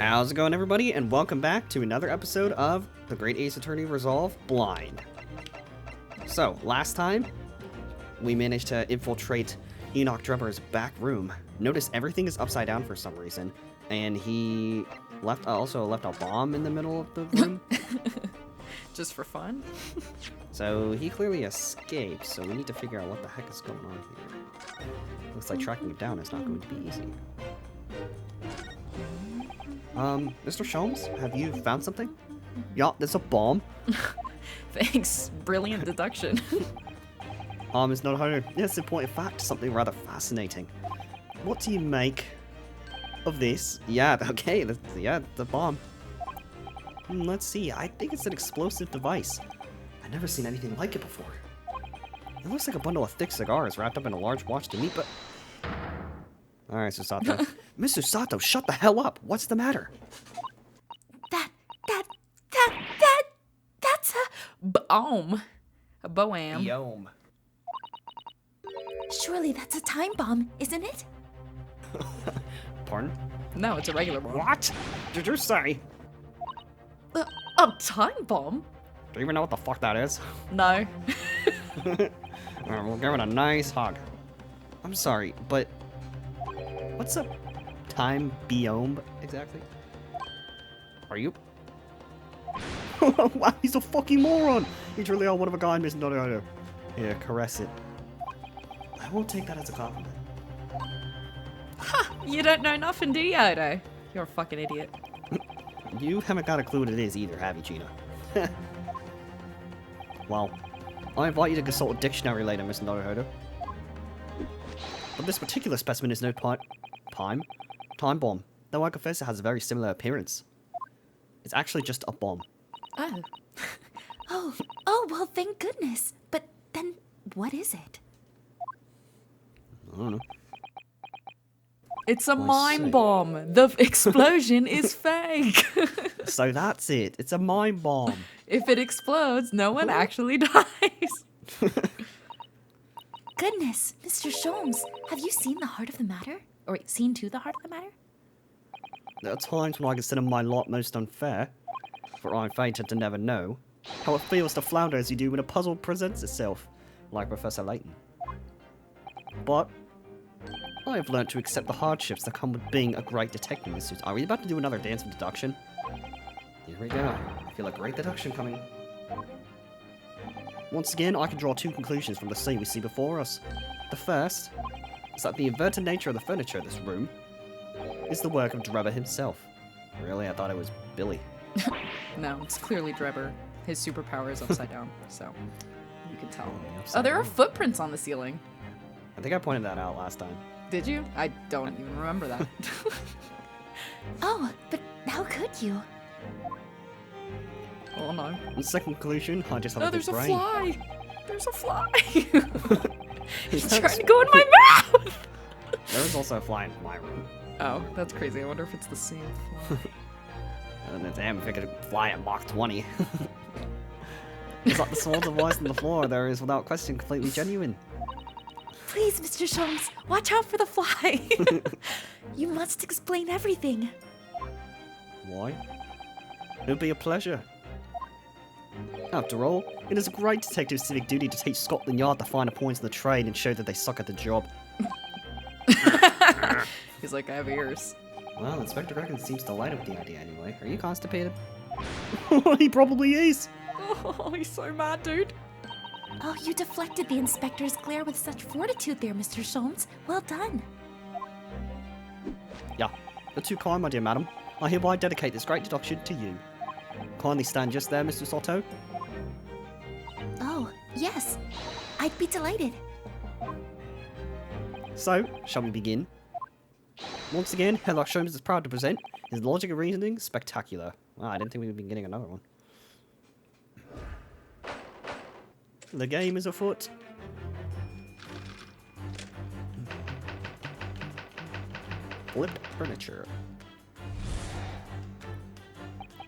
How's it going, everybody? And welcome back to another episode of the Great Ace Attorney Resolve Blind. So, last time, we managed to infiltrate Enoch Drebber's back room. Notice everything is upside down for some reason, and he also left a bomb in the middle of the room. Just for fun? So, he clearly escaped, so we need to figure out what the heck is going on here. Looks like tracking it down is not going to be easy. Mr. Sholmes, have you found something? Yeah, there's a bomb. Thanks. Brilliant deduction. It's not hard. Yes, in point of fact, something rather fascinating. What do you make of this? Yeah, okay, the bomb. Let's see, I think it's an explosive device. I've never seen anything like it before. It looks like a bundle of thick cigars wrapped up in a large watch to meet, but... Alright, Susato. Mr. Sato, shut the hell up! What's the matter? That's a bomb. A boam. Yom. Surely that's a time bomb, isn't it? Pardon? No, it's a regular bomb. What? Did you say? A time bomb? Do you even know what the fuck that is? No. Alright, we'll give it a nice hug. I'm sorry, but... What's a time biome exactly? Are you? Wow, he's a fucking moron! He's really one of a kind, Mr. Naruhodo. Here, caress it. I won't take that as a compliment. Ha! You don't know nothing, do you, Odo? You're a fucking idiot. You haven't got a clue what it is either, have you, Gina? Well, I invite you to consult a dictionary later, Mr. Naruhodo. But this particular specimen is no time bomb, though I confess it has a very similar appearance. It's actually just a bomb. Oh. Oh, well, thank goodness. But then, what is it? I don't know. It's a I mime see. bomb. The explosion is fake. So that's it. It's a mime bomb. If it explodes, no one actually dies. Goodness, Mr. Sholmes, have you seen the heart of the matter? Or seen to the heart of the matter? There are times when I consider my lot most unfair, for I'm fated to never know how it feels to flounder as you do when a puzzle presents itself, like Professor Layton. But I have learned to accept the hardships that come with being a great detective, Mr. Are we about to do another dance of deduction? Here we go. I feel a great deduction coming. Once again, I can draw two conclusions from the scene we see before us. The first is that the inverted nature of the furniture in this room is the work of Drebber himself. Really? I thought it was Billy. No, it's clearly Drebber. His superpower is upside down, so you can tell. Upside Oh, there are down. footprints on the ceiling. I think I pointed that out last time. Did you? I don't even remember that. Oh, but how could you? Oh no. And second conclusion, I just have Oh, a big there's a brain. fly! There's a fly! He's That's- trying to go in my mouth! There is also a fly in my room. Oh, that's crazy. I wonder if it's the same fly. And damn, if it could fly at Mach 20. It's like the small device on the floor there is without question completely genuine. Please, Mr. Sholmes, watch out for the fly. You must explain everything. Why? It would be a pleasure. After all, it is a great detective's civic duty to teach Scotland Yard the finer points of the trade and show that they suck at the job. He's like, I have ears. Well, Inspector Reckon seems delighted with the idea anyway. Are you constipated? He probably is! Oh, he's so mad, dude. Oh, you deflected the inspector's glare with such fortitude there, Mr. Sholmes. Well done. Yeah, you're too kind, my dear madam. I hereby dedicate this great deduction to you. Kindly stand just there, Mr. Soto. Oh, yes. I'd be delighted. So, shall we begin? Once again, Sherlock Sholmes is proud to present his logic and reasoning spectacular. Wow, I didn't think we'd be getting another one. The game is afoot. Flipped furniture.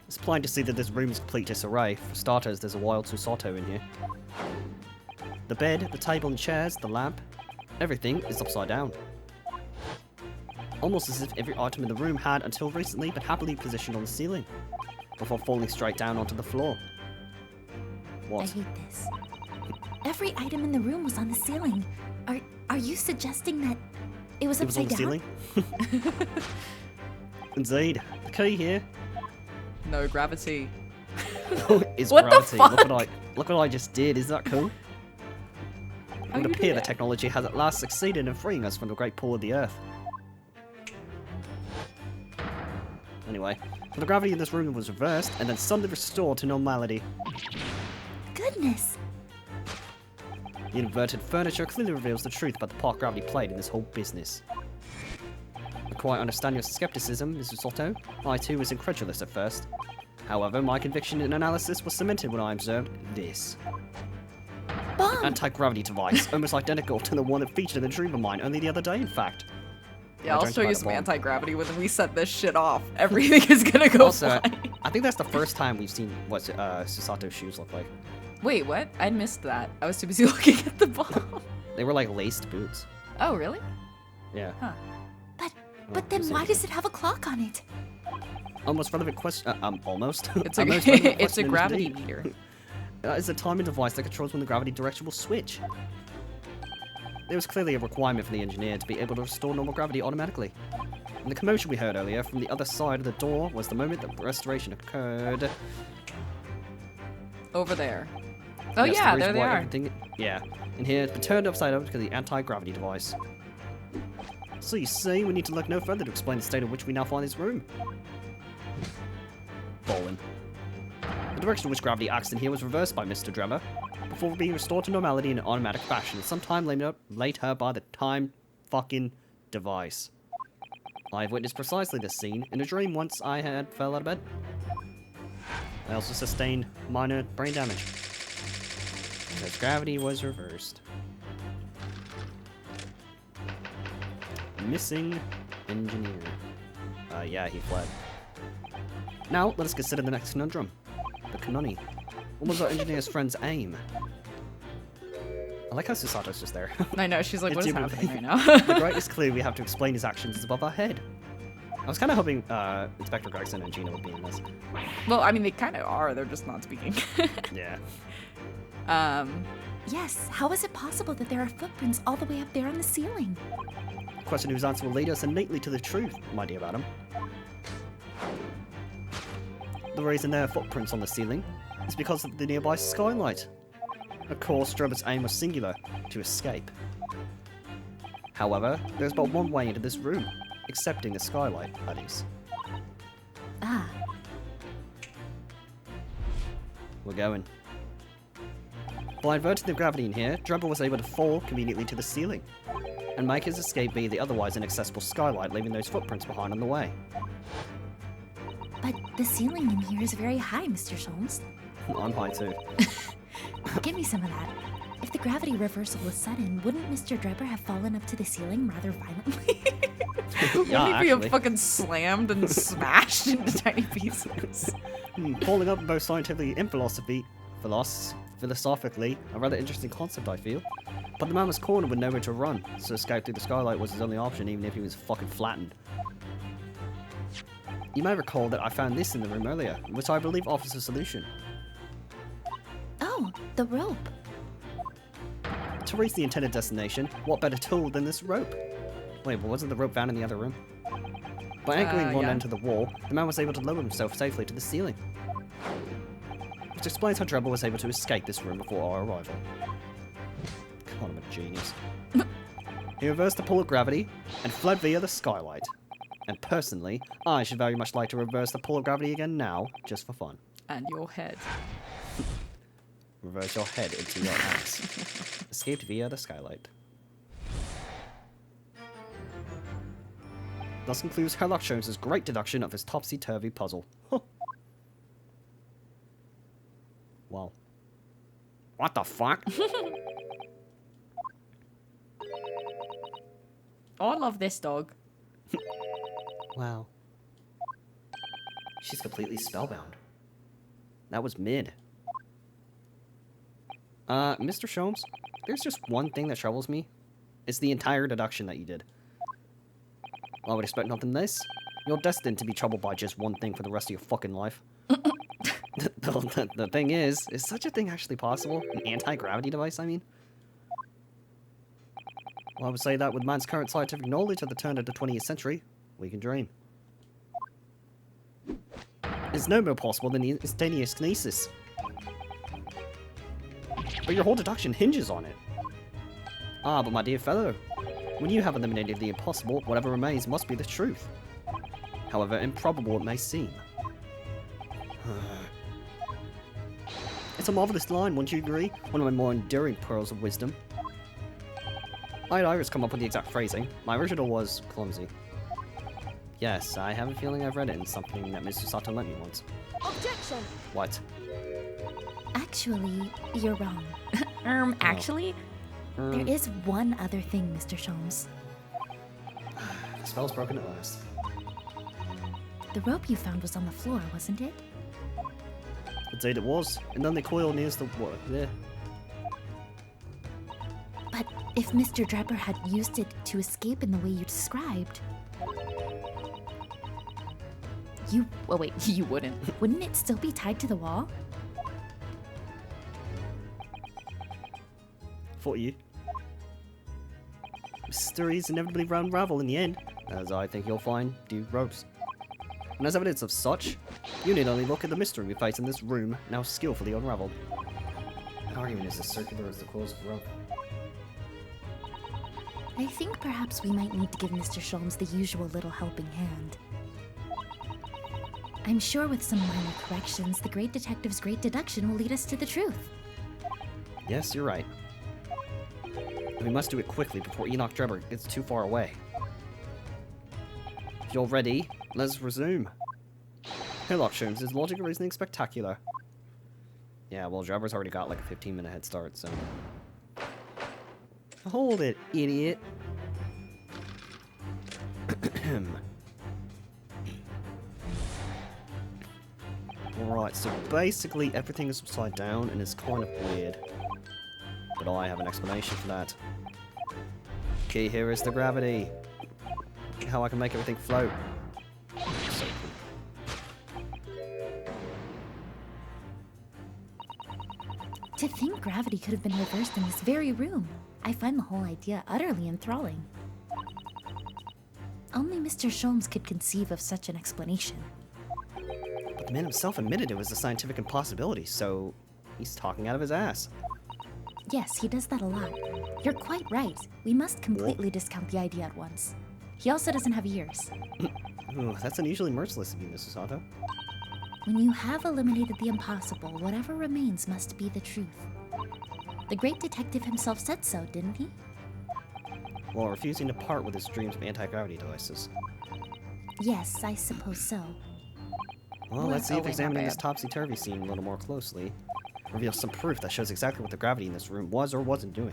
It's plain to see that this room is complete disarray. For starters, there's a wild Susato in here. The bed, the table and chairs, the lamp, everything is upside down. almost as if every item in the room had, until recently, been happily positioned on the ceiling, before falling straight down onto the floor. I What? hate this. Every item in the room was on the ceiling. Are you suggesting that it was It was on upside the down? ceiling? Indeed. The key here No gravity. is What the gravity. fuck? Look what I just did. Is that cool? How It would you do appear the that? technology has at last succeeded in freeing us from the great pull of the Earth. Anyway, so the gravity in this room was reversed and then suddenly restored to normality. Goodness. The inverted furniture clearly reveals the truth about the part gravity played in this whole business. I quite understand your skepticism, Mrs. Otto. I too was incredulous at first. However, my conviction and analysis was cemented when I observed this. Bomb! Anti-gravity device, almost identical to the one that featured in the dream of mine only the other day, in fact. Yeah, I I'll dreamt show you about a some bomb. anti-gravity when we set this shit off. Everything is gonna go Also, flying. I think that's the first time we've seen what Susato's shoes look like. Wait, what? I missed that. I was too busy looking at the bomb. They were like laced boots. Oh, really? Yeah. Huh. But then why does it have a clock on it? Almost relevant question. Almost. It's a, most relevant it's a question gravity indeed. meter. It's a timing device that controls when the gravity direction will switch. There was clearly a requirement for the engineer to be able to restore normal gravity automatically. And the commotion we heard earlier from the other side of the door was the moment that restoration occurred. Over there. Oh Yes, yeah, the there reason they why are. everything- yeah, and here it's been turned upside down because of the anti-gravity device. So you see, we need to look no further to explain the state in which we now find this room. Fallen. The direction in which gravity acts in here was reversed by Mr. Drebber, before being restored to normality in an automatic fashion, sometime later by the time fucking device. I've witnessed precisely this scene in a dream once I had fell out of bed. I also sustained minor brain damage, because gravity was reversed. Missing engineer. Yeah, he fled. Now, let us consider the next conundrum. The Kanoni. What was our engineer's friend's aim? I like how Susato's just there. I know, she's like, what is Indubitably. happening right now? The greatest clue we have to explain his actions is above our head. I was kind of hoping Inspector Gregson and Gina would be in this. Well, I mean, they kind of are. They're just not speaking. Yeah. Yes, how is it possible that there are footprints all the way up there on the ceiling? Question whose answer will lead us innately to the truth, my dear madam. The reason there are footprints on the ceiling is because of the nearby skylight. Of course, Drebber's aim was singular, to escape. However, there's but one way into this room, excepting the skylight, that is. Ah, We're going. By inverting the gravity in here, Drebber was able to fall conveniently to the ceiling, and make his escape via the otherwise inaccessible skylight, leaving those footprints behind on the way. but the ceiling in here is very high, Mr. Sholmes. I'm high too. Give me some of that. If the gravity reversal was sudden, wouldn't Mr. Drebber have fallen up to the ceiling rather violently? Yeah, Wouldn't he actually. be fucking slammed and smashed into tiny pieces? Falling up both scientifically and philosophically, a rather interesting concept, I feel. But the man was cornered with nowhere to run, so escape through the skylight was his only option, even if he was fucking flattened. You may recall that I found this in the room earlier, which I believe offers a solution. Oh, the rope. To reach the intended destination, what better tool than this rope? Wait, but wasn't the rope found in the other room? By anchoring one yeah. end to the wall, the man was able to lower himself safely to the ceiling. Which explains how Drebber was able to escape this room before our arrival. God, I'm a genius. He reversed the pull of gravity and fled via the skylight. And personally, I should very much like to reverse the pull of gravity again now, just for fun. And your head. Reverse your head into your axe. Escaped via the skylight. Thus concludes Sherlock Holmes' great deduction of his topsy-turvy puzzle. Huh. Wow. What the fuck? Oh, I love this dog. Wow. She's completely spellbound. That was mid. Mr. Sholmes, there's just one thing that troubles me. It's the entire deduction that you did. I would expect nothing less. You're destined to be troubled by just one thing for the rest of your fucking life. The thing is such a thing actually possible? An anti-gravity device, I mean? Well, I would say that with man's current scientific knowledge at the turn of the 20th century, we can dream. It's no more possible than instantaneous kinesis. But your whole deduction hinges on it. Ah, but my dear fellow, when you have eliminated the impossible, whatever remains must be the truth. However improbable it may seem. It's a marvelous line, wouldn't you agree? One of my more enduring pearls of wisdom. I had Iris come up with the exact phrasing. My original was clumsy. Yes, I have a feeling I've read it in something that Mr. Sato lent me once. Objection! What? Actually, you're wrong. Actually, there is one other thing, Mr. Sholmes. The spell's broken at last. The rope you found was on the floor, wasn't it? Indeed it was. And then the coil nears the water. Yeah. But if Mr. Drebber had used it to escape in the way you described... Oh wait, you wouldn't. Wouldn't it still be tied to the wall? For you. Mysteries inevitably unravel in the end, as I think you'll find due ropes. And as evidence of such, you need only look at the mystery we face in this room, now skillfully unraveled. That argument is as circular as the coils of rope. I think perhaps we might need to give Mr. Sholmes the usual little helping hand. I'm sure with some minor corrections, the great detective's great deduction will lead us to the truth. Yes, you're right. And we must do it quickly before Enoch Drebber gets too far away. If you're ready, let's resume. Hillock Sholmes, is logic and reasoning spectacular? Yeah, well, Drebber's already got like a 15-minute head start, so... Hold it, idiot. Alright, so basically everything is upside down and it's kind of weird. But I have an explanation for that. Key here is the gravity. How I can make everything float. So To think gravity could have been reversed in this very room. I find the whole idea utterly enthralling. Only Mr. Sholmes could conceive of such an explanation. But the man himself admitted it was a scientific impossibility, so he's talking out of his ass. Yes, he does that a lot. You're quite right. We must completely discount the idea at once. He also doesn't have ears. Ooh, that's unusually merciless of you, Mrs. Sato. When you have eliminated the impossible, whatever remains must be the truth. The great detective himself said so, didn't he? While refusing to part with his dreams of anti-gravity devices. Yes, I suppose so. Well, let's see Oh, if wait, not examining bad. this topsy-turvy scene a little more closely reveals some proof that shows exactly what the gravity in this room was or wasn't doing.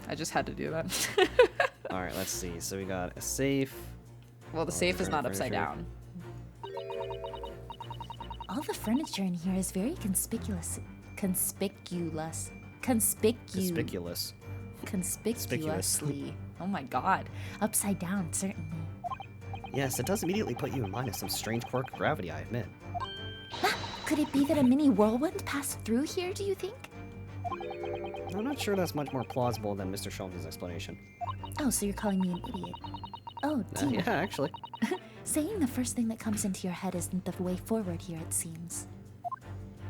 I just had to do that. Alright, let's see. So we got a safe. Well, the safe is not upside furniture. down. All the furniture in here is very conspicuous. Conspicuous. Conspicuously. Oh my god. Upside down, certainly. Yes, it does immediately put you in mind of some strange quirk of gravity, I admit. Could it be that a mini whirlwind passed through here, do you think? I'm not sure that's much more plausible than Mr. Sholmes' explanation. Oh, so you're calling me an idiot. Oh, dear. Yeah, actually. Saying the first thing that comes into your head isn't the way forward here, it seems.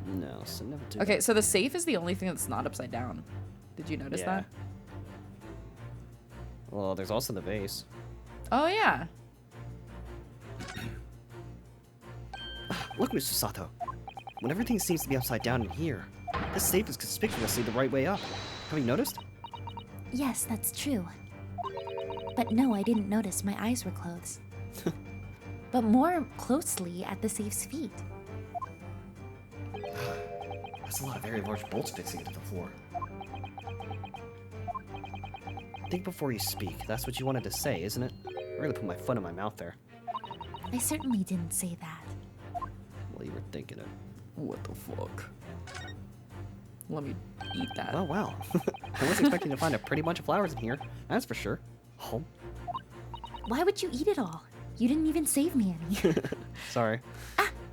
No, so never do Okay, that. so the safe is the only thing that's not upside down. Did you notice Yeah. that? Well, there's also the vase. Oh, yeah. Look, Mr. Sato. When everything seems to be upside down in here, this safe is conspicuously the right way up. Have you noticed? Yes, that's true. But no, I didn't notice. My eyes were closed. But more closely at the safe's feet. That's a lot of very large bolts fixing into the floor. Think before you speak. That's what you wanted to say, isn't it? I really put my foot in my mouth there. I certainly didn't say that. Well, you were thinking it. What the fuck? Let me eat that. Well, well. I was expecting to find a pretty bunch of flowers in here. That's for sure. Oh, Why would you eat it all? You didn't even save me any. sorry.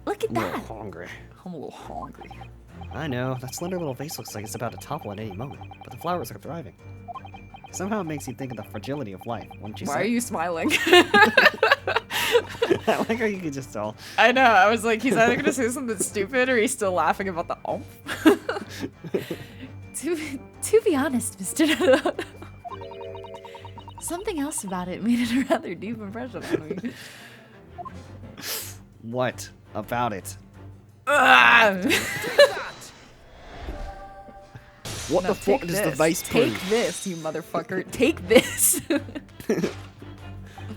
Look at I'm a little that. hungry. I'm a little hungry. I know, that slender little vase looks like it's about to topple at any moment, but the flowers are thriving. Somehow it makes you think of the fragility of life, wouldn't you Why say? are you smiling? I like how you can just tell. I know. I was like, he's either gonna say something stupid or he's still laughing about the oomph. To be honest, Mr. Naruhodo, something else about it made a rather deep impression on me. What about it? Ah! What No, the fuck take does the this. vase Take prove? this, you motherfucker. Take this.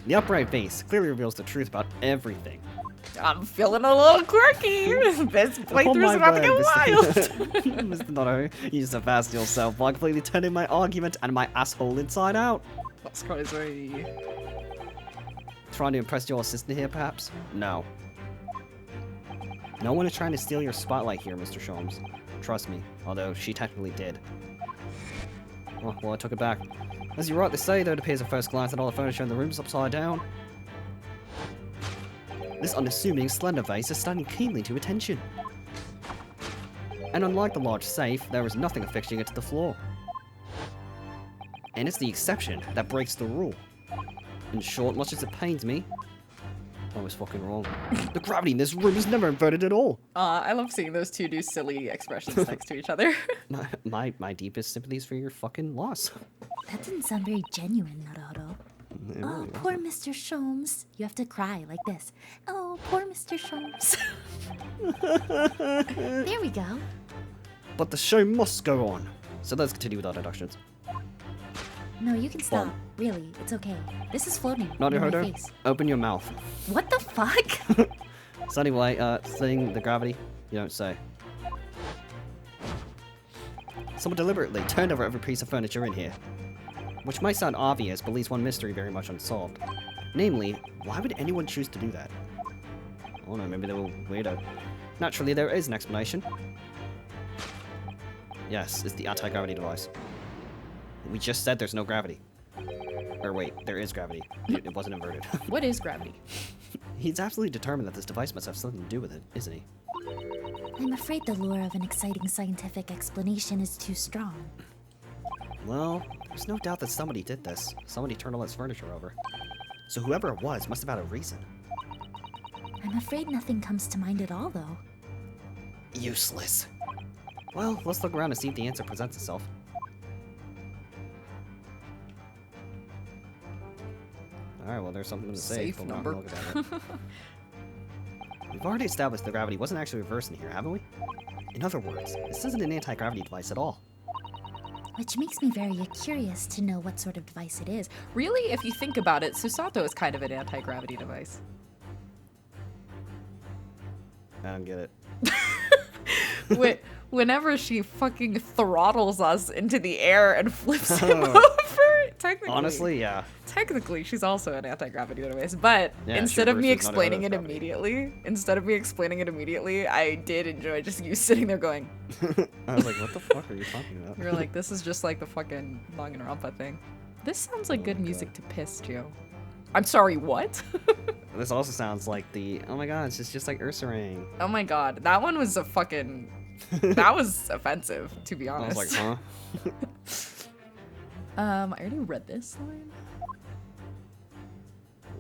The upright vase clearly reveals the truth about everything. I'm feeling a little quirky. This playthrough's about to get wild. Mr. Naruhodo, you just avast yourself by completely turning my argument and my asshole inside out. That's crazy. Trying to impress your assistant here, perhaps? No. No one is trying to steal your spotlight here, Mr. Sholmes. Trust me, although she technically did. Oh, well, I took it back. As you rightly say, though, it appears at first glance that all the furniture in the room is upside down. This unassuming slender vase is standing keenly to attention. And unlike the large safe, there is nothing affixing it to the floor. And it's the exception that breaks the rule. In short, much as it pains me, I was fucking wrong. The gravity in this room is never inverted at all. I love seeing those two do silly expressions next to each other. My deepest sympathies for your fucking loss. That didn't sound very genuine, Naruhodo. It Oh, really poor Mr. Sholmes. You have to cry like this. Oh, poor Mr. Sholmes. There we go. But the show must go on. So let's continue with our deductions. No, you can stop. Well- Really, it's okay. This is floating in my Naruhodo, face. open your mouth. What the fuck? So anyway, thing, the gravity, you don't say. Someone deliberately turned over every piece of furniture in here. Which might sound obvious, but leaves one mystery very much unsolved. Namely, why would anyone choose to do that? I don't know, maybe they were weirdo. Naturally, there is an explanation. Yes, it's the anti-gravity device. We just said there's no gravity. Or wait, there is gravity. It wasn't inverted. What is gravity? He's absolutely determined that this device must have something to do with it, isn't he? I'm afraid the lure of an exciting scientific explanation is too strong. Well, there's no doubt that somebody did this. Somebody turned all his furniture over. So whoever it was must have had a reason. I'm afraid nothing comes to mind at all, though. Useless. Well, let's look around and see if the answer presents itself. Alright, well, there's something to say. Safe Hold on, number. look at it. We've already established the gravity wasn't actually reversing here, haven't we? In other words, this isn't an anti-gravity device at all. Which makes me very curious to know what sort of device it is. Really, if you think about it, Susato is kind of an anti-gravity device. I don't get it. Whenever she fucking throttles us into the air and flips him Oh. over, technically. Honestly, yeah. Technically, she's also an anti-gravity device, but Yeah, instead she of me reverses explaining it Naruhodo's immediately, I did enjoy just you sitting there going, I was like, what the fuck are you talking about? you're like, this is just like the fucking Danganronpa thing. This sounds like Oh good my music God. to piss, Gio. I'm sorry, what? This also sounds like the, oh my god, it's just like Ursaring. Oh my god, that one was a fucking, that was offensive, to be I honest. was like, huh? I already read this line.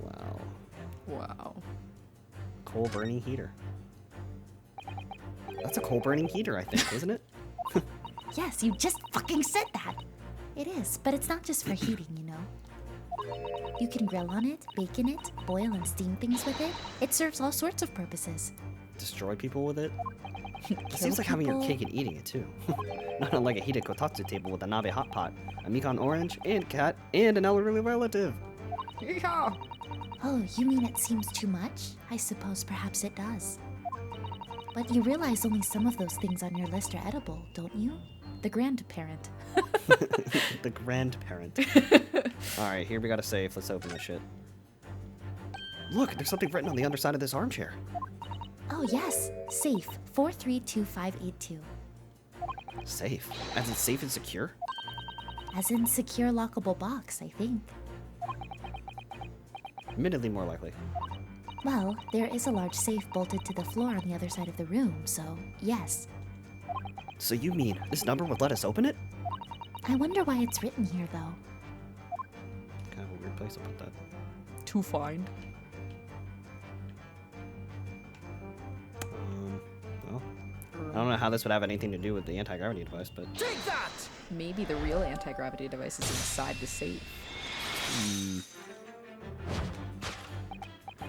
Wow. Wow. Coal burning heater. That's a coal burning heater, I think, isn't it? Yes, you just fucking said that. It is, but it's not just for heating, you know. You can grill on it, bake in it, boil and steam things with it. It serves all sorts of purposes. Destroy people with it? It Kill seems like having your people. cake and eating it too. Not unlike a heated kotatsu table with a nabe hot pot, a mikan orange, and cat, and an elderly relative. Yeah. Oh, you mean it seems too much? I suppose perhaps it does. But you realize only some of those things on your list are edible, don't you? The grandparent. The grandparent. Alright, here we got a save. Let's open this shit. Look, there's something written on the underside of this armchair. Oh yes, safe 432582. Safe? As in safe and secure? As in secure lockable box, I think. Admittedly more likely. Well, there is a large safe bolted to the floor on the other side of the room, so yes. So you mean this number would let us open it? I wonder why it's written here, though. Kind of a weird place to put that. To find. Well, I don't know how this would have anything to do with the anti-gravity device, but... Maybe the real anti-gravity device is inside the safe.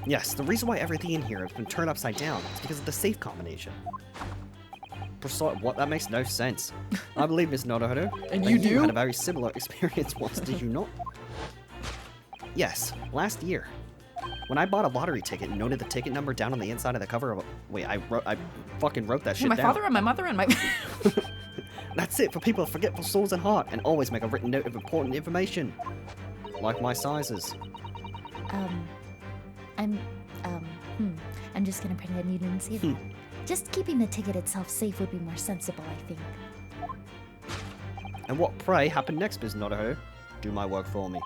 Yes, the reason why everything in here has been turned upside down is because of the safe combination. What? That makes no sense. I believe, Miss Naruhodo. And that you do? had a very similar experience once, did you not? Yes, last year. When I bought a lottery ticket and noted the ticket number down on the inside of the cover of a... Wait, I fucking wrote that shit My down. father and my mother and my... That's it for people of forgetful souls and heart, and always make a written note of important information. Like my sizes. I'm just gonna pretend you didn't see that. Just keeping the ticket itself safe would be more sensible, I think. And what, pray, happened next, Miss Naruhodo? Do my work for me.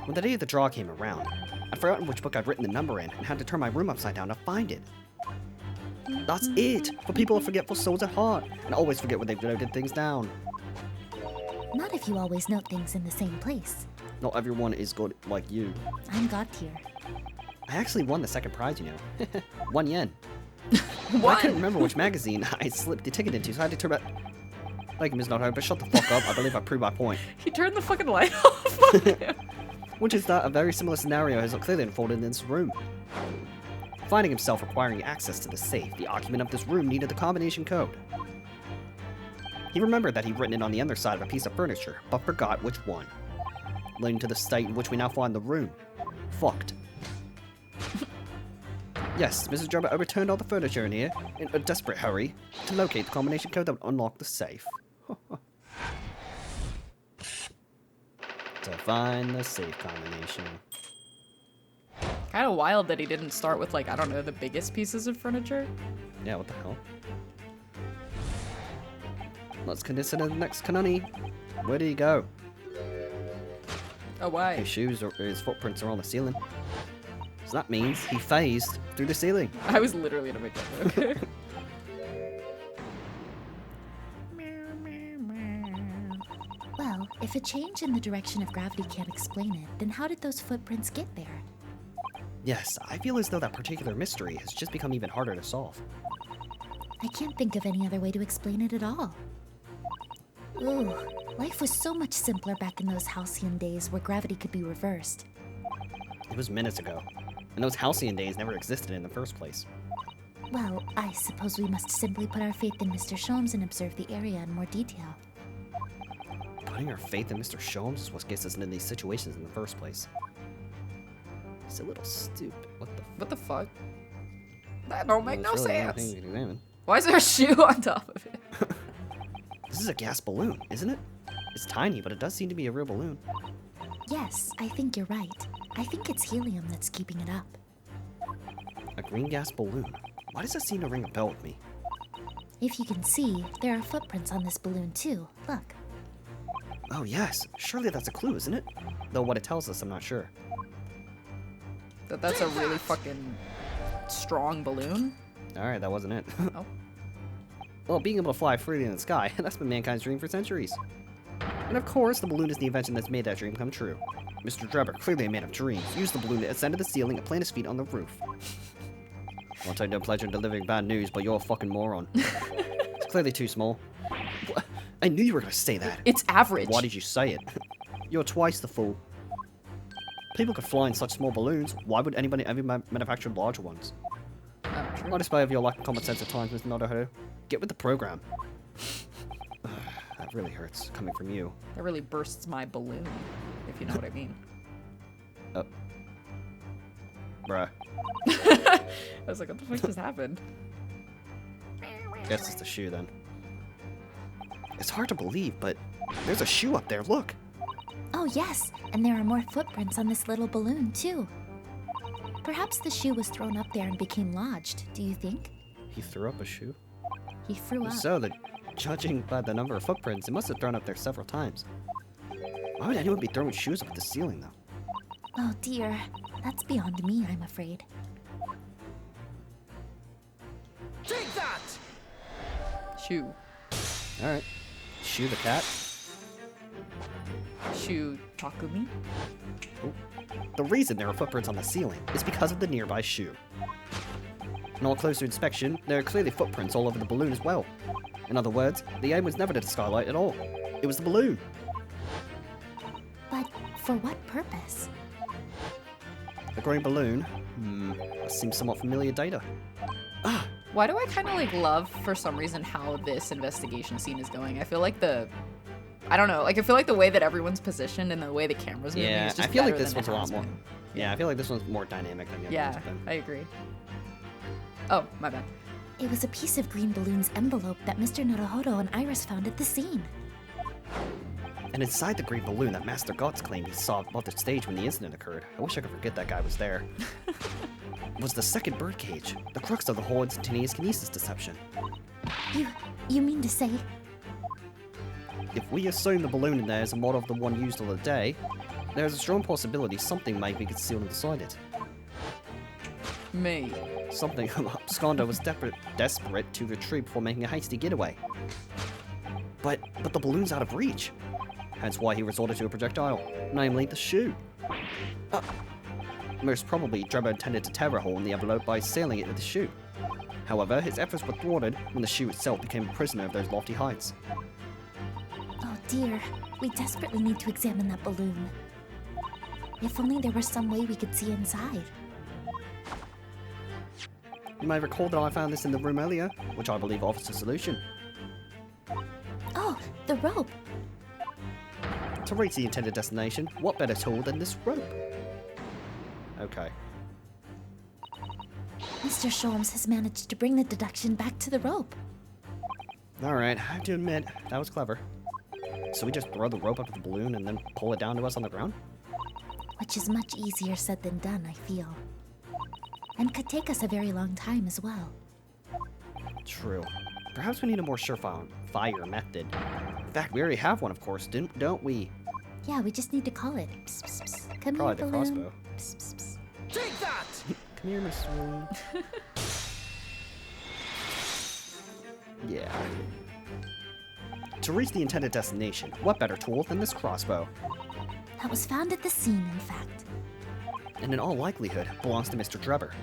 When the day of the draw came around, I'd forgotten which book I'd written the number in and had to turn my room upside down to find it. That's it! For people of forgetful souls at heart, and always forget when they've noted things down. Not if you always note things in the same place. Not everyone is good like you. I'm god tier. I actually won the second prize, you know. 1 yen. What? I couldn't remember which magazine I slipped the ticket into, so I had to turn back... Thank you, Ms. Naruhodo, but shut the fuck up. I believe I proved my point. He turned the fucking light off. Which is that a very similar scenario has clearly unfolded in this room. Finding himself requiring access to the safe, the occupant of this room needed the combination code. He remembered that he'd written it on the other side of a piece of furniture, but forgot which one. Leading to the state in which we now find the room. Fucked. Yes, Mrs. Drebber overturned all the furniture in here, in a desperate hurry, to locate the combination code that would unlock the safe. To find the safe combination. Kind of wild that he didn't start with, like, I don't know, the biggest pieces of furniture. Yeah, what the hell? Let's consider the next Kanani. Where did he go? Oh, why? His shoes or his footprints are on the ceiling. So that means he phased through the ceiling. I was literally gonna make that joke. Well, if a change in the direction of gravity can't explain it, then how did those footprints get there? Yes, I feel as though that particular mystery has just become even harder to solve. I can't think of any other way to explain it at all. Ooh, life was so much simpler back in those halcyon days where gravity could be reversed. It was minutes ago, and those halcyon days never existed in the first place. Well, I suppose we must simply put our faith in Mr. Sholmes and observe the area in more detail. Putting our faith in Mr. Sholmes is what gets us into these situations in the first place. It's a little stupid. What the fuck? That don't make no Well, it's really the only sense. thing we can examine. Why is there a shoe on top of it? This is a gas balloon, isn't it? It's tiny, but it does seem to be a real balloon. Yes, I think you're right. I think it's helium that's keeping it up. A green gas balloon. Why does that seem to ring a bell with me? If you can see, there are footprints on this balloon too. Look. Oh yes, surely that's a clue, isn't it? Though what it tells us, I'm not sure. That's a really fucking strong balloon. Alright, that wasn't it. Oh. Well, being able to fly freely in the sky, that's been mankind's dream for centuries. And of course, the balloon is the invention that's made that dream come true. Mr. Drebber, clearly a man of dreams, used the balloon to ascend to the ceiling and plant his feet on the roof. I'll take no pleasure in delivering bad news, but you're a fucking moron. It's clearly too small. What? I knew you were gonna say that. It's average. Why did you say it? You're twice the fool. People could fly in such small balloons. Why would anybody ever manufacture larger ones? Oh, true. No display of your lack of common sense at times, Mr. Naruhodo. Get with the program. That really hurts, coming from you. That really bursts my balloon, if you know what I mean. Oh. Bruh. I was like, what the fuck just happened? Guess it's the shoe then. It's hard to believe, but there's a shoe up there, look! Oh yes, and there are more footprints on this little balloon too. Perhaps the shoe was thrown up there and became lodged, do you think? He threw up a shoe? He threw up. So, Judging by the number of footprints, it must have thrown up there several times. Why would anyone be throwing shoes up at the ceiling, though? Oh dear, that's beyond me, I'm afraid. Take that! Shoe. Alright. Shoe the cat. Shoe Takumi. The reason there are footprints on the ceiling is because of the nearby shoe. On all closer inspection, there are clearly footprints all over the balloon as well. In other words, the aim was never to the skylight at all. It was the balloon. But for what purpose? The green balloon? That seems somewhat familiar data. Why do I kind of like love, for some reason, how this investigation scene is going? I feel like I don't know, like I feel like the way that everyone's positioned and the way the camera's moving Yeah, is just I feel like better this than one's it a lot has more. been. Yeah, I feel like this one's more dynamic than the other Yeah, ones have been. I agree. Oh, my bad. It was a piece of green balloon's envelope that Mr. Naruhodo and Iris found at the scene. And inside the green balloon that Master Gods claimed he saw above the stage when the incident occurred, I wish I could forget that guy was there, was the second birdcage, the crux of the whole instantaneous kinesis deception. You mean to say? If we assume the balloon in there is a model of the one used the other day, there's a strong possibility something may be concealed inside it. Me. Something Skondo was desperate to retrieve before making a hasty getaway. But the balloon's out of reach. Hence why he resorted to a projectile, namely the shoe. Most probably, Drebber intended to tear a hole in the envelope by sailing it with the shoe. However, his efforts were thwarted when the shoe itself became a prisoner of those lofty heights. Oh dear, we desperately need to examine that balloon. If only there was some way we could see inside. You may recall that I found this in the room earlier, which I believe offers a solution. Oh, the rope! To reach the intended destination, what better tool than this rope? Okay. Mr. Sholmes has managed to bring the deduction back to the rope. Alright, I have to admit, that was clever. So we just throw the rope up to the balloon and then pull it down to us on the ground? Which is much easier said than done, I feel. And could take us a very long time as well. True. Perhaps we need a more surefire method. In fact, we already have one, of course, don't we? Yeah, we just need to call it. Psst, psst, psst. Come Probably here, the balloon. crossbow. Psst, psst, psst. Take that! Come here, Miss Swoon. Yeah. To reach the intended destination, what better tool than this crossbow? That was found at the scene, in fact. And in all likelihood, belongs to Mr. Drebber.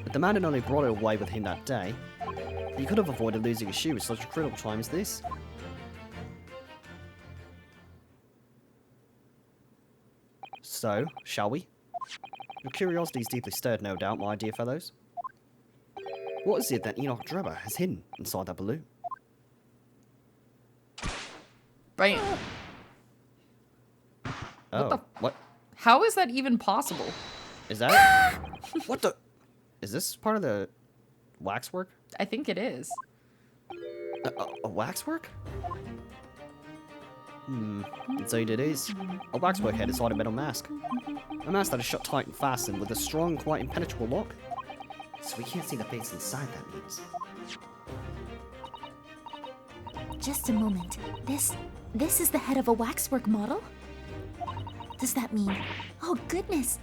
But the man had only brought it away with him that day. He could have avoided losing his shoe at such a critical time as this. So, shall we? Your curiosity is deeply stirred, no doubt, my dear fellows. What is it that Enoch Drebber has hidden inside that balloon? Bam. Oh, what? How is that even possible? Is that? What the? Is this part of the waxwork? I think it is. A waxwork? Indeed it is. A waxwork head inside a metal mask. A mask that is shut tight and fastened with a strong, quite impenetrable lock. So we can't see the face inside, that means. Just a moment. This is the head of a waxwork model? Does that mean... Oh, goodness!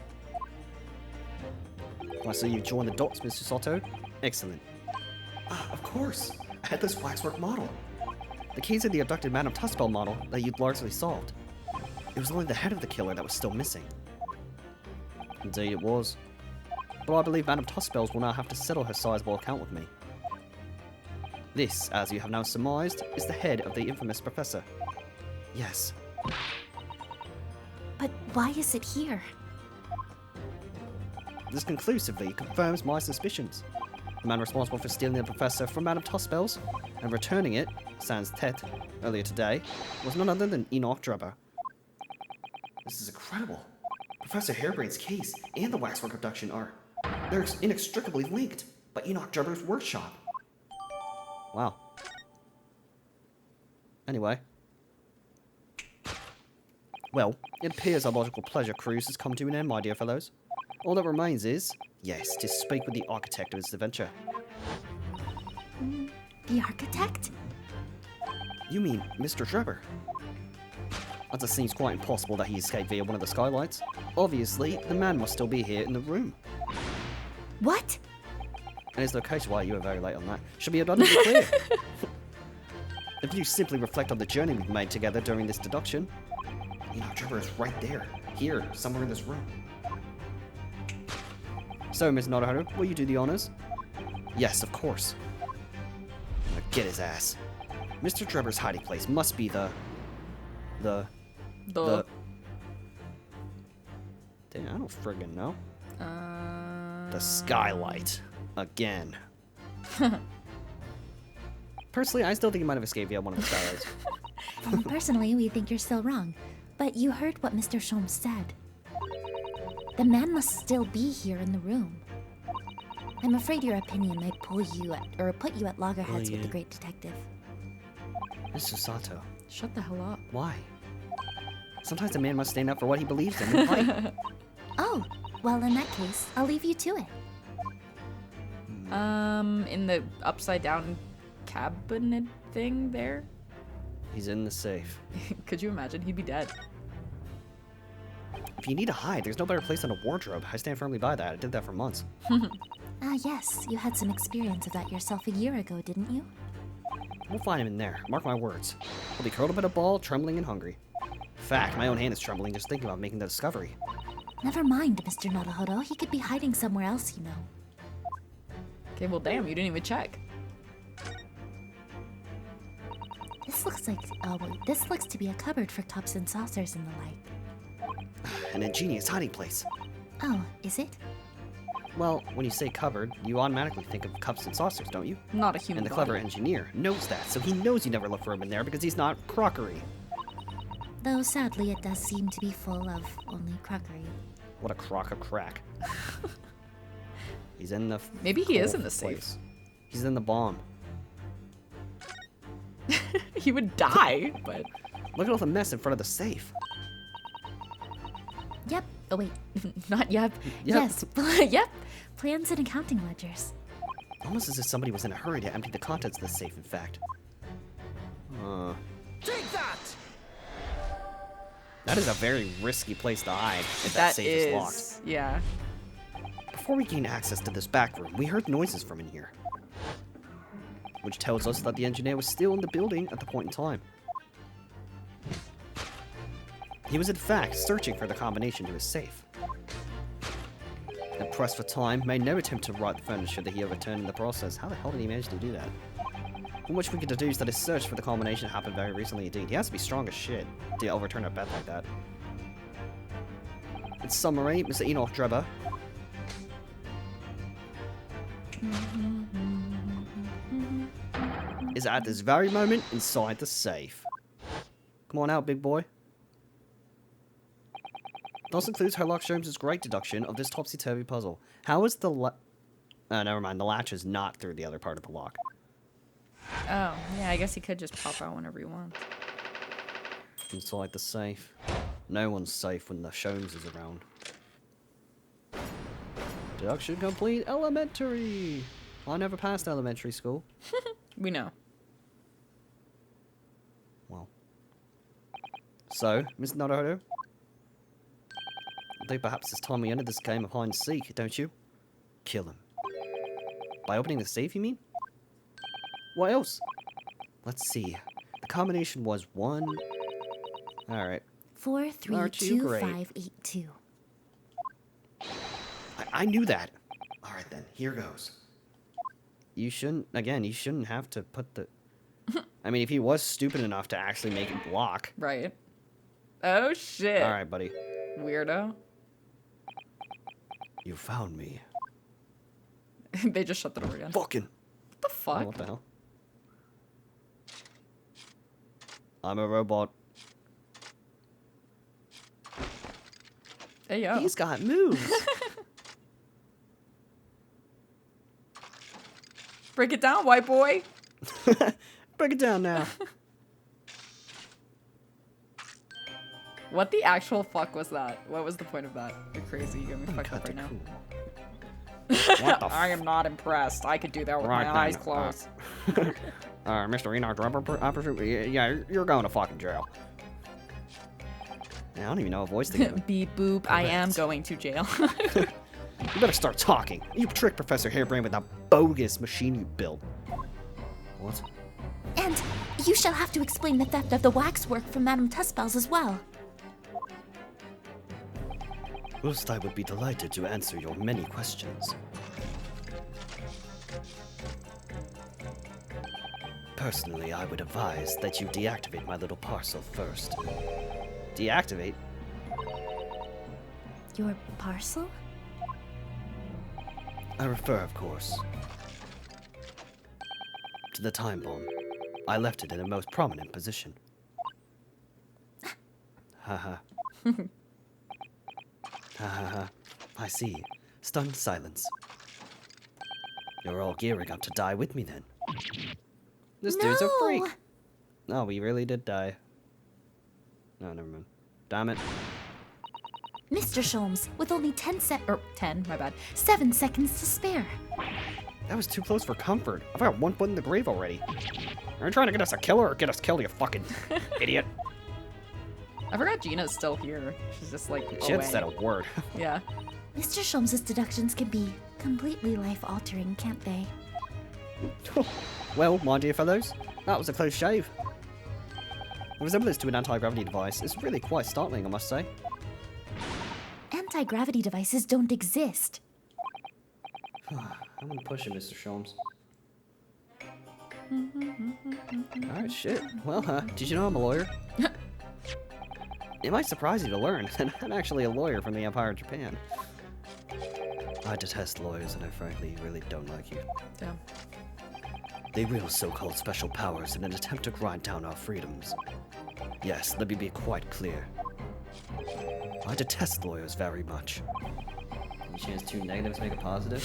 I see you joined the dots, Mr. Soto. Excellent. Of course. I had this waxwork model. The case of the abducted Madame Tuspel model that you'd largely solved. It was only the head of the killer that was still missing. Indeed it was. But I believe Madame Tuspels will now have to settle her sizable account with me. This, as you have now surmised, is the head of the infamous professor. Yes. But why is it here? This conclusively confirms my suspicions. The man responsible for stealing the professor from Madame Tuspels and returning it, sans tête, earlier today, was none other than Enoch Drebber. This is incredible. Professor Harebrain's case and the waxwork abduction they're inextricably linked by Enoch Drebber's workshop. Wow. Anyway. Well, it appears our logical pleasure cruise has come to an end, my dear fellows. All that remains is, yes, to speak with the architect of this adventure. The architect? You mean Mr. Trevor? As it seems quite impossible that he escaped via one of the skylights. Obviously, the man must still be here in the room. What? And his location, well, you were very late on that, should be abundantly clear. If you simply reflect on the journey we've made together during this deduction, you know, Trevor is right there, here, somewhere in this room. So, Miss Naruhodo, will you do the honors? Yes, of course. Now get his ass. Mr. Trevor's hiding place must be the... Dang, I don't friggin' know. The skylight. Again. Personally, I still think he might have escaped via one of the skylights. And personally, we think you're still wrong. But you heard what Mr. Sholmes said. The man must still be here in the room. I'm afraid your opinion might pull you at, or put you at loggerheads with the great detective. Mr. Sato, Shut the hell up. why? Sometimes a man must stand up for what he believes in and fight. Oh, well in that case, I'll leave you to it. In the upside down cabinet thing there? He's in the safe. Could you imagine? He'd be dead. If you need to hide, there's no better place than a wardrobe. I stand firmly by that. I did that for months. Ah yes, you had some experience of that yourself a year ago, didn't you? We'll find him in there. Mark my words. He'll be curled up in a ball, trembling and hungry. In fact, my own hand is trembling just thinking about making the discovery. Never mind, Mr. Naruhodo. He could be hiding somewhere else, you know. Okay, well damn, you didn't even check. This looks like, this looks to be a cupboard for cups and saucers and the like. An ingenious hiding place. Oh, is it? Well, when you say cupboard, you automatically think of cups and saucers, don't you? Not a human And the body. clever engineer knows that, so he knows you never look for him in there because he's not crockery. Though sadly it does seem to be full of only crockery. What a crock of crack. He's in the... Maybe he is coal in the safe. place. He's in the bomb. He would die, but... Look at all the mess in front of the safe. Yep. Oh wait, Not yet. Yep. yes. Yep. Plans and accounting ledgers. Almost as if somebody was in a hurry to empty the contents of the safe, in fact. Take that! That is a very risky place to hide if that That safe is... is locked. Yeah. Before we gained access to this back room, we heard noises from in here. Which tells us that the engineer was still in the building at the point in time. He was in fact searching for the combination to his safe. And pressed for time, made no attempt to right the furniture that he overturned in the process. How the hell did he manage to do that? From which we could deduce that his search for the combination happened very recently indeed. He has to be strong as shit to overturn a bed like that. In summary, Mr. Enoch Drebber is at this very moment inside the safe. Come on out, big boy. Thus includes Herlock Sholmes' great deduction of this topsy-turvy puzzle. How is the never mind, the latch is not through the other part of the lock. Oh, yeah, I guess he could just pop out whenever he wants. Inside the safe. No one's safe when the Sholmes is around. Deduction complete. Elementary! I never passed elementary school. We know. Well. So, Miss Naruhodo? I think perhaps it's time we ended this game of hide and seek, don't you? Kill him. By opening the safe, you mean? What else? Let's see. The combination was 1... Alright. 4, 3, Aren't you 2, great? 5, 8, 2. I knew that. Alright then, here goes. You shouldn't have to put the... I mean, if he was stupid enough to actually make it block. Right. Oh, shit. Alright, buddy. Weirdo. You found me. They just shut the door again. Fucking... What the fuck? Oh, what the hell? I'm a robot. Hey, yo. He's got moves. Break it down, white boy. Break it down now. What the actual fuck was that? What was the point of that? You're crazy. You got me fucked Cut up right the now. cool. What the I am not impressed. I could do that with Right my then, eyes closed. Mr. Enoch Rubber, yeah, you're going to fucking jail. Yeah, I don't even know what voice to give him. Beep boop. I am Correct. going to jail. You better start talking. You tricked Professor Hairbrain with that bogus machine you built. What? And you shall have to explain the theft of the waxwork from Madame Tussbell's as well. Whilst I would be delighted to answer your many questions. Personally, I would advise that you deactivate my little parcel first. Deactivate? Your parcel? I refer, of course, to the time bomb. I left it in a most prominent position. Haha. Ha ha ha. I see. Stunned silence. You're all gearing up to die with me then. This dude's a freak. No, we really did die. No, never mind. Damn it. Mr. Sholmes, with only 7 seconds to spare. That was too close for comfort. I've got one foot in the grave already. Are you trying to get us a killer or get us killed, you fucking idiot? I forgot Gina's still here. She's just like She hadn't away. said a word. Yeah. Mr. Sholmes' deductions can be completely life-altering, can't they? Well, my dear fellows, that was a close shave. The resemblance to an anti-gravity device is really quite startling, I must say. Anti-gravity devices don't exist. I'm gonna push it, Mr. Sholmes. Alright, shit. Well, did you know I'm a lawyer? It might surprise you to learn that I'm actually a lawyer from the Empire of Japan. I detest lawyers and I frankly really don't like you. Damn. They wield so-called special powers in an attempt to grind down our freedoms. Yes, let me be quite clear. I detest lawyers very much. Any chance 2 negatives make a positive?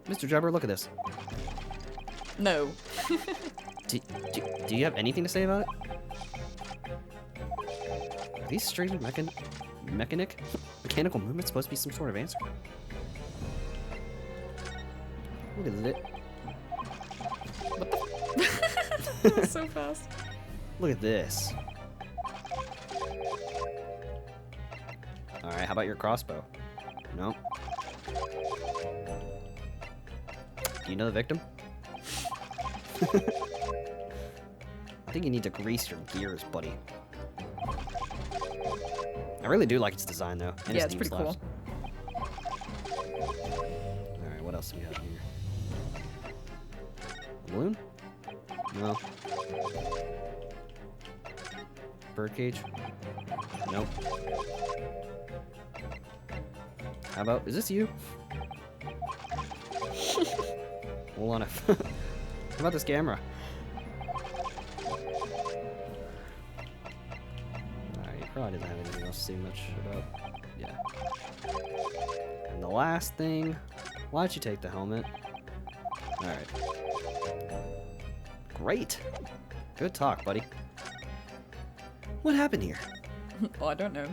Mr. Jabber, look at this. No. Do you have anything to say about it? Are these strange mechanical movements supposed to be some sort of answer? Look at it. So fast. Look at this. Alright, how about your crossbow? No. Do you know the victim? I think you need to grease your gears, buddy. I really do like its design, though. And Yeah, its it's theme pretty slaps. Alright, what else do we have here? Balloon? No. Birdcage? Nope. How about, is this you? Hold on. How about this camera? Alright, he probably doesn't have anything else to say much about. Yeah. And the last thing, why don't you take the helmet? Alright. Great. Good talk, buddy. What happened here? Oh, I don't know.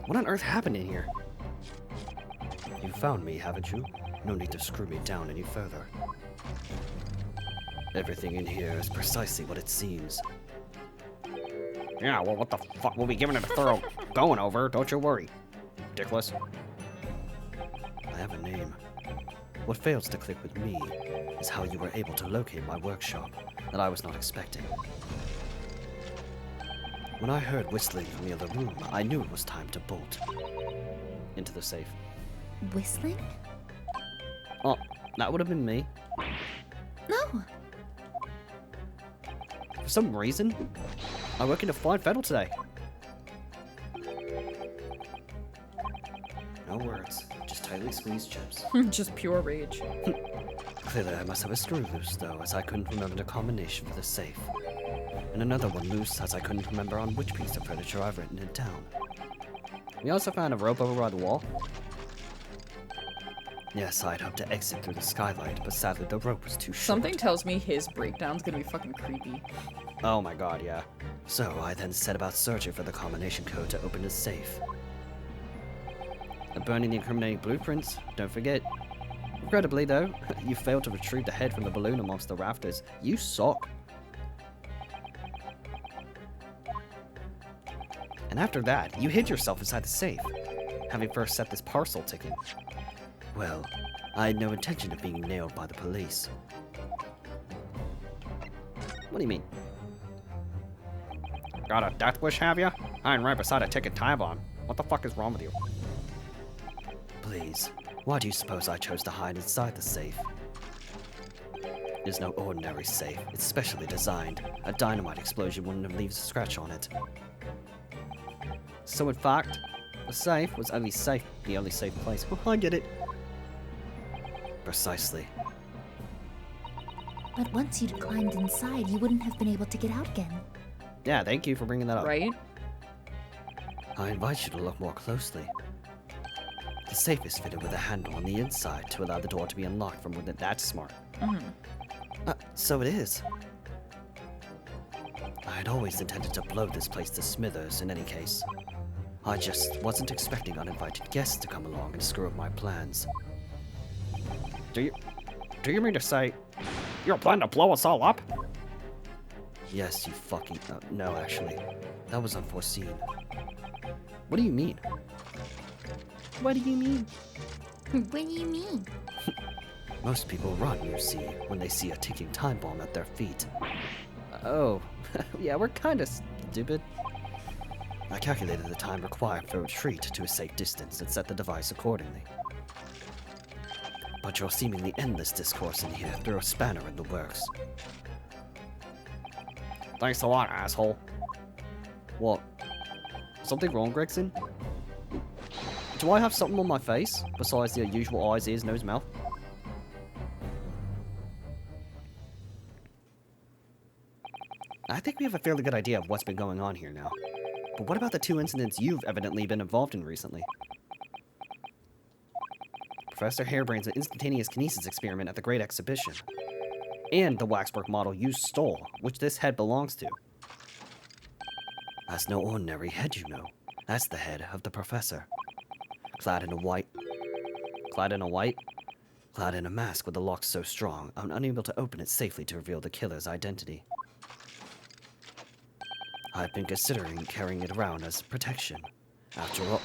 What on earth happened in here? You found me, haven't you? No need to screw me down any further. Everything in here is precisely what it seems. Yeah, well, what the fuck? We'll be giving it a thorough going over, don't you worry. Dickless. I have a name. What fails to click with me is how you were able to locate my workshop that I was not expecting. When I heard whistling from the other room, I knew it was time to bolt into the safe. Whistling? Oh, that would have been me. No. For some reason, I work in a fine federal today. No words, just tightly squeezed chips. Just pure rage. Clearly, I must have a screw loose, though, as I couldn't remember the combination for the safe. And another one loose, as I couldn't remember on which piece of furniture I've written it down. We also found a rope over by the wall. Yes, I'd hoped to exit through the skylight, but sadly the rope was too short. Something tells me his breakdown's gonna be fucking creepy. Oh my god, yeah. So I then set about searching for the combination code to open the safe. burning the incriminating blueprints, don't forget. Incredibly, though, you failed to retrieve the head from the balloon amongst the rafters. You suck. And after that, you hid yourself inside the safe, having first set this parcel ticking. Well, I had no intention of being nailed by the police. What do you mean? Got a death wish, have ya? I'm right beside a ticking time bomb. What the fuck is wrong with you? Please, why do you suppose I chose to hide inside the safe? It is no ordinary safe. It's specially designed. A dynamite explosion wouldn't have left a scratch on it. So in fact, the safe was only safe, the only safe place. Oh, I get it. Precisely. But once you'd climbed inside, you wouldn't have been able to get out again. Yeah, thank you for bringing that up. Right? I invite you to look more closely. The safe is fitted with a handle on the inside to allow the door to be unlocked from within. That's smart. So it is. I had always intended to blow this place to smithers in any case. I just wasn't expecting uninvited guests to come along and screw up my plans. Do you mean to say you're planning to blow us all up? Yes, you fucking... no, actually. That was unforeseen. What do you mean? What do you mean? What do you mean? Most people run, you see, when they see a ticking time bomb at their feet. Oh, yeah, we're kinda stupid. I calculated the time required for retreat to a safe distance and set the device accordingly. But your seemingly endless discourse in here threw a spanner in the works. Thanks a lot, asshole. What? Something wrong, Gregson? Do I have something on my face besides the usual eyes, ears, nose, mouth? I think we have a fairly good idea of what's been going on here now. But what about the two incidents you've evidently been involved in recently? Professor Harebrain's instantaneous kinesis experiment at the Great Exhibition. And the waxwork model you stole, which this head belongs to. That's no ordinary head, you know. That's the head of the professor. Clad in a white, clad in a mask with a lock so strong, I'm unable to open it safely to reveal the killer's identity. I've been considering carrying it around as protection. After all,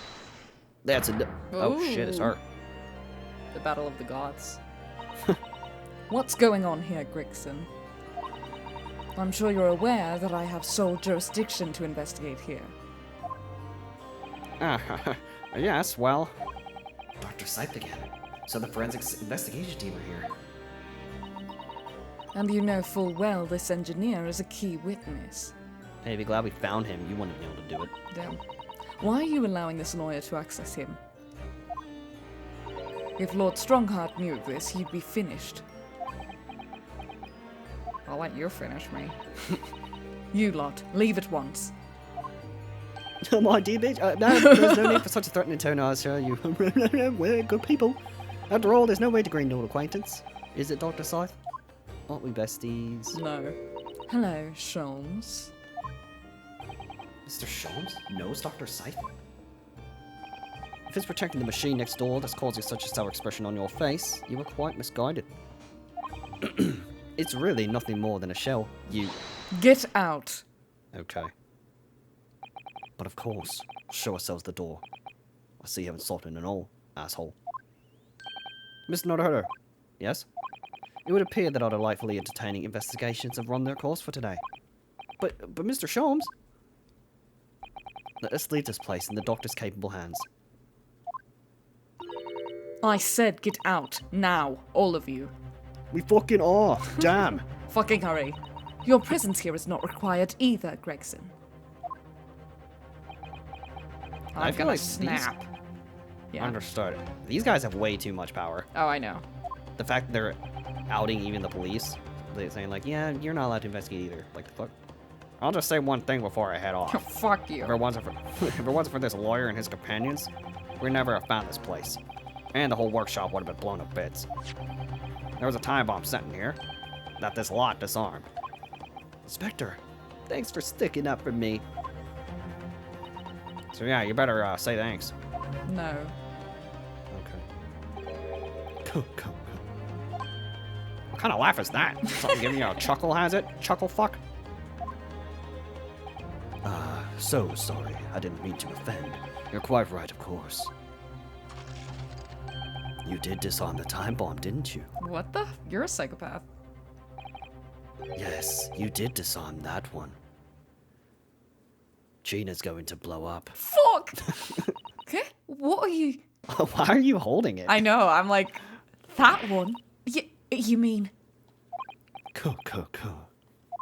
that's a... Oh shit, it's her. The Battle of the Gods. What's going on here, Gregson? I'm sure you're aware that I have sole jurisdiction to investigate here. Yes, well... Dr. Sipe again. So the forensics investigation team are here. And you know full well this engineer is a key witness. Hey, be glad we found him. You wouldn't be able to do it. Damn. Why are you allowing this lawyer to access him? If Lord Strongheart knew of this, he'd be finished. I'll let you finish me. You lot, leave at once. My dear bitch, no, there's no need for such a threatening tone, I assure you. We're good people. After all, there's no way to gain old acquaintance. Is it, Dr. Scythe? Aren't we besties? No. Hello, Sholmes. Mr. Sholmes knows Dr. Scythe? If it's protecting the machine next door that's causing such a sour expression on your face, you were quite misguided. It's really nothing more than a shell. You... Get out! Okay. But of course, show ourselves the door. I see you haven't sorted in all, asshole. Mr. Naruhodo. Yes? It would appear that our delightfully entertaining investigations have run their course for today. But Mr. Sholmes? Let us leave this place in the doctor's capable hands. I said get out, now, all of you. We fucking are! Damn! Fucking hurry. Your presence here is not required either, Gregson. I'm feel gonna like snap. Yeah. Understood. These guys have way too much power. Oh, I know. The fact that they're outing even the police, they're saying like, yeah, you're not allowed to investigate either. Like the fuck? I'll just say one thing before I head off. Fuck you. If it wasn't for this lawyer and his companions, we'd never have found this place. And the whole workshop would have been blown to bits. There was a time bomb sent in here that this lot disarmed. Inspector, thanks for sticking up for me. So yeah, you better say thanks. No. What kind of laugh is that? Something giving you a chuckle, has it? Chuckle fuck? So sorry. I didn't mean to offend. You're quite right, of course. You did disarm the time bomb, didn't you? What the? You're a psychopath. Yes, you did disarm that one. Gina's going to blow up. Fuck! Okay, what are you... Why are you holding it? I know, I'm like, that one? You mean...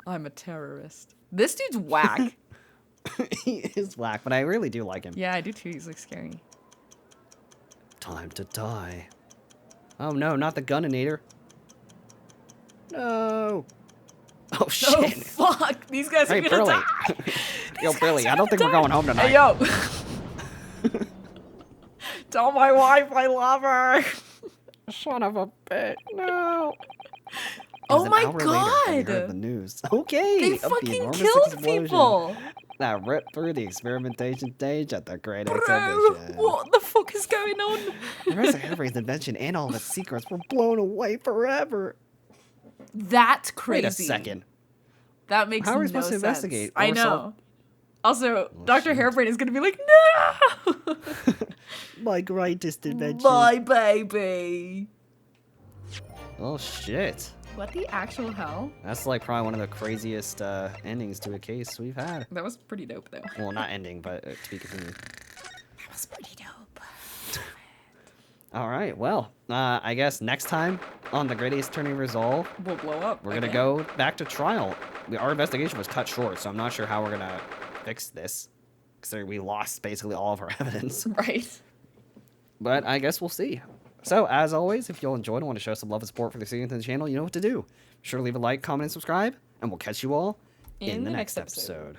I'm a terrorist. This dude's whack. He is whack, but I really do like him. Yeah, I do too. He's like scary. Time to die. Oh no, not the Gunninator. No. Oh shit. Oh fuck! These guys Hey, are gonna Burley. die. Yo, These Burley, guys I don't are think we're gonna going home tonight. Hey yo! Tell my wife I love her. Son of a bitch. No. Oh An my hour later, when we heard god! the news. Okay. They of the fucking enormous killed explosion people. that ripped through the experimentation stage at the Great Ace Bro, Attorney. what the fuck is going on? The rest of Harry's invention and all of its secrets were blown away forever. That's crazy. Wait a second. That makes How are we no supposed to sense. investigate? I Or know. solve- Also, Dr. shit. Hairbrain is gonna be like, no! My greatest invention. My baby! Oh shit. What the actual hell? That's like probably one of the craziest endings to a case we've had. That was pretty dope, though. Well, not ending, but to be continued. That was pretty dope. All right, well, I guess next time on the Great Ace Attorney Resolve, We'll blow up. we're gonna again. go back to trial. Our investigation was cut short, so I'm not sure how we're gonna fix this, considering we lost basically all of our evidence. Right. But I guess we'll see. So, as always, if you all enjoyed and want to show some love and support for the series and the channel, you know what to do. Be sure to leave a like, comment, and subscribe, and we'll catch you all in the next episode.